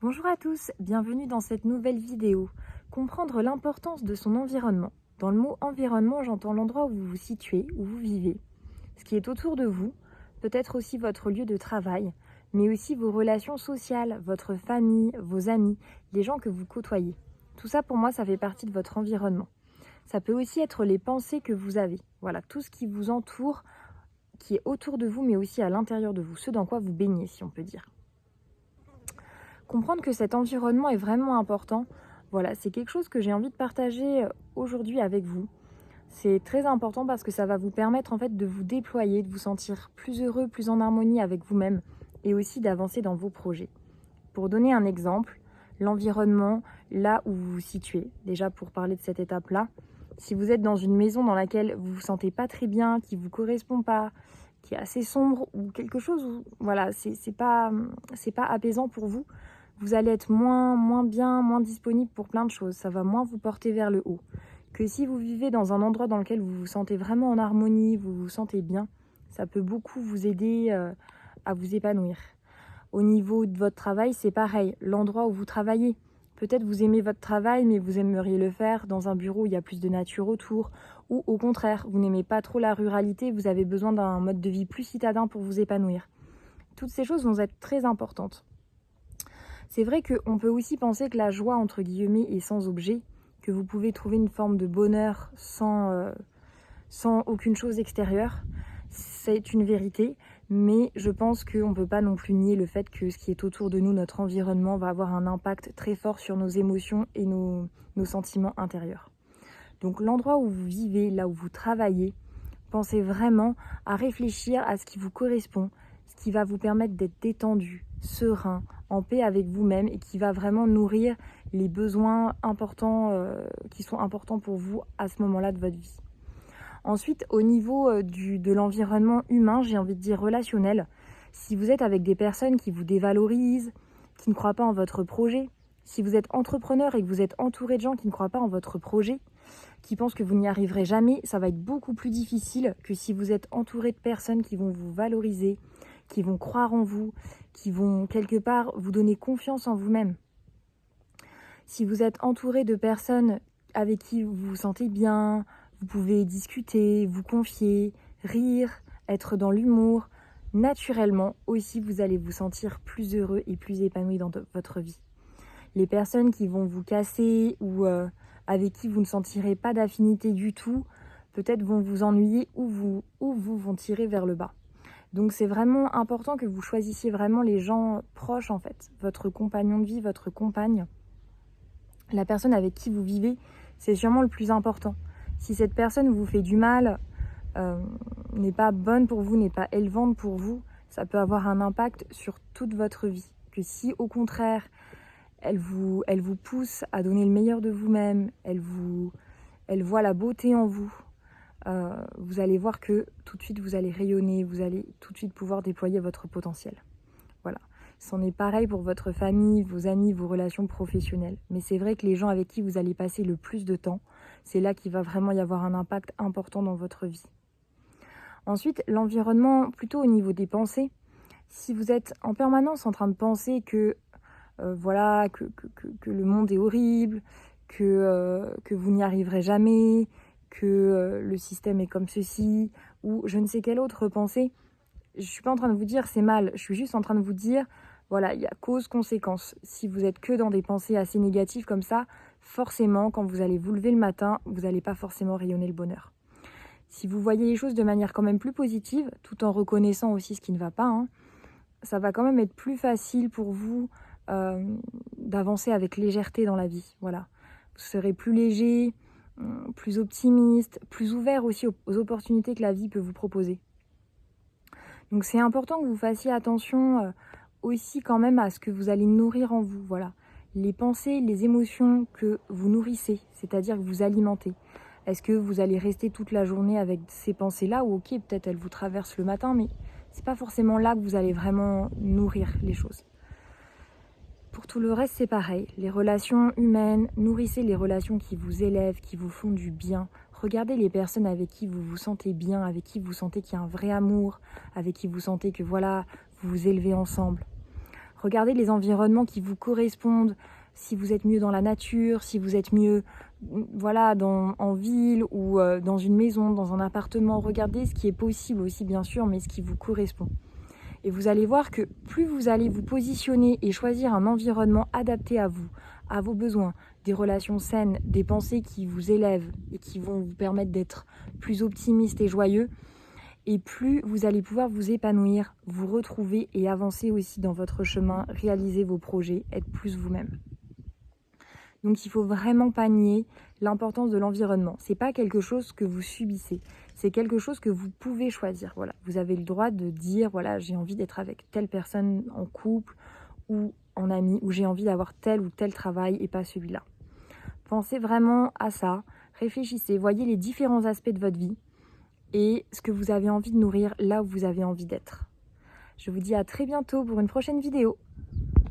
Bonjour à tous, bienvenue dans cette nouvelle vidéo. Comprendre l'importance de son environnement. Dans le mot environnement, j'entends l'endroit où vous vous situez, où vous vivez, ce qui est autour de vous, peut-être aussi votre lieu de travail, mais aussi vos relations sociales, votre famille, vos amis, les gens que vous côtoyez. Tout ça pour moi, ça fait partie de votre environnement. Ça peut aussi être les pensées que vous avez. Voilà, tout ce qui vous entoure, qui est autour de vous, mais aussi à l'intérieur de vous, ce dans quoi vous baignez, si on peut dire. Comprendre que cet environnement est vraiment important, voilà, c'est quelque chose que j'ai envie de partager aujourd'hui avec vous. C'est très important parce que ça va vous permettre en fait de vous déployer, de vous sentir plus heureux, plus en harmonie avec vous-même et aussi d'avancer dans vos projets. Pour donner un exemple, l'environnement, là où vous vous situez, déjà pour parler de cette étape-là, si vous êtes dans une maison dans laquelle vous vous sentez pas très bien, qui vous correspond pas, qui est assez sombre ou quelque chose où voilà, c'est pas apaisant pour vous, vous allez être moins bien, moins disponible pour plein de choses. Ça va moins vous porter vers le haut. Que si vous vivez dans un endroit dans lequel vous vous sentez vraiment en harmonie, vous vous sentez bien, ça peut beaucoup vous aider à vous épanouir. Au niveau de votre travail, c'est pareil. L'endroit où vous travaillez, peut-être vous aimez votre travail, mais vous aimeriez le faire dans un bureau où il y a plus de nature autour. Ou au contraire, vous n'aimez pas trop la ruralité, vous avez besoin d'un mode de vie plus citadin pour vous épanouir. Toutes ces choses vont être très importantes. C'est vrai qu'on peut aussi penser que la joie, entre guillemets, est sans objet, que vous pouvez trouver une forme de bonheur sans aucune chose extérieure. C'est une vérité, mais je pense qu'on ne peut pas non plus nier le fait que ce qui est autour de nous, notre environnement, va avoir un impact très fort sur nos émotions et nos sentiments intérieurs. Donc l'endroit où vous vivez, là où vous travaillez, pensez vraiment à réfléchir à ce qui vous correspond, ce qui va vous permettre d'être détendu, serein, en paix avec vous-même et qui va vraiment nourrir les besoins importants qui sont importants pour vous à ce moment-là de votre vie. Ensuite, au niveau de l'environnement humain, j'ai envie de dire relationnel, si vous êtes avec des personnes qui vous dévalorisent, qui ne croient pas en votre projet, si vous êtes entrepreneur et que vous êtes entouré de gens qui ne croient pas en votre projet, qui pensent que vous n'y arriverez jamais, ça va être beaucoup plus difficile que si vous êtes entouré de personnes qui vont vous valoriser, qui vont croire en vous, qui vont quelque part vous donner confiance en vous-même. Si vous êtes entouré de personnes avec qui vous vous sentez bien, vous pouvez discuter, vous confier, rire, être dans l'humour, naturellement aussi vous allez vous sentir plus heureux et plus épanoui dans votre vie. Les personnes qui vont vous casser ou avec qui vous ne sentirez pas d'affinité du tout, peut-être vont vous ennuyer ou vous vont tirer vers le bas. Donc c'est vraiment important que vous choisissiez vraiment les gens proches en fait, votre compagnon de vie, votre compagne. La personne avec qui vous vivez, c'est sûrement le plus important. Si cette personne vous fait du mal, n'est pas bonne pour vous, n'est pas élevante pour vous, ça peut avoir un impact sur toute votre vie. Que si au contraire, elle vous pousse à donner le meilleur de vous-même, elle voit la beauté en vous, vous allez voir que tout de suite vous allez rayonner, vous allez tout de suite pouvoir déployer votre potentiel. Voilà. C'en est pareil pour votre famille, vos amis, vos relations professionnelles. Mais c'est vrai que les gens avec qui vous allez passer le plus de temps, c'est là qu'il va vraiment y avoir un impact important dans votre vie. Ensuite, l'environnement, plutôt au niveau des pensées. Si vous êtes en permanence en train de penser que que le monde est horrible, que vous n'y arriverez jamais, que le système est comme ceci, ou je ne sais quelle autre pensée, je ne suis pas en train de vous dire c'est mal, je suis juste en train de vous dire, voilà, il y a cause-conséquence. Si vous êtes que dans des pensées assez négatives comme ça, forcément, quand vous allez vous lever le matin, vous n'allez pas forcément rayonner le bonheur. Si vous voyez les choses de manière quand même plus positive, tout en reconnaissant aussi ce qui ne va pas, hein, ça va quand même être plus facile pour vous d'avancer avec légèreté dans la vie. Voilà. Vous serez plus léger, plus optimiste, plus ouvert aussi aux opportunités que la vie peut vous proposer. Donc c'est important que vous fassiez attention aussi quand même à ce que vous allez nourrir en vous. Voilà. Les pensées, les émotions que vous nourrissez, c'est-à-dire que vous alimentez. Est-ce que vous allez rester toute la journée avec ces pensées-là ou ok, peut-être elles vous traversent le matin, mais c'est pas forcément là que vous allez vraiment nourrir les choses. Pour tout le reste, c'est pareil. Les relations humaines, nourrissez les relations qui vous élèvent, qui vous font du bien. Regardez les personnes avec qui vous vous sentez bien, avec qui vous sentez qu'il y a un vrai amour, avec qui vous sentez que voilà, vous vous élevez ensemble. Regardez les environnements qui vous correspondent, si vous êtes mieux dans la nature, si vous êtes mieux voilà, en ville ou dans une maison, dans un appartement. Regardez ce qui est possible aussi bien sûr, mais ce qui vous correspond. Et vous allez voir que plus vous allez vous positionner et choisir un environnement adapté à vous, à vos besoins, des relations saines, des pensées qui vous élèvent et qui vont vous permettre d'être plus optimiste et joyeux, et plus vous allez pouvoir vous épanouir, vous retrouver et avancer aussi dans votre chemin, réaliser vos projets, être plus vous-même. Donc il faut vraiment pas nier l'importance de l'environnement. C'est pas quelque chose que vous subissez, c'est quelque chose que vous pouvez choisir. Voilà, vous avez le droit de dire voilà, j'ai envie d'être avec telle personne en couple ou en ami, ou j'ai envie d'avoir tel ou tel travail et pas celui-là. Pensez vraiment à ça, réfléchissez, voyez les différents aspects de votre vie et ce que vous avez envie de nourrir là où vous avez envie d'être. Je vous dis à très bientôt pour une prochaine vidéo.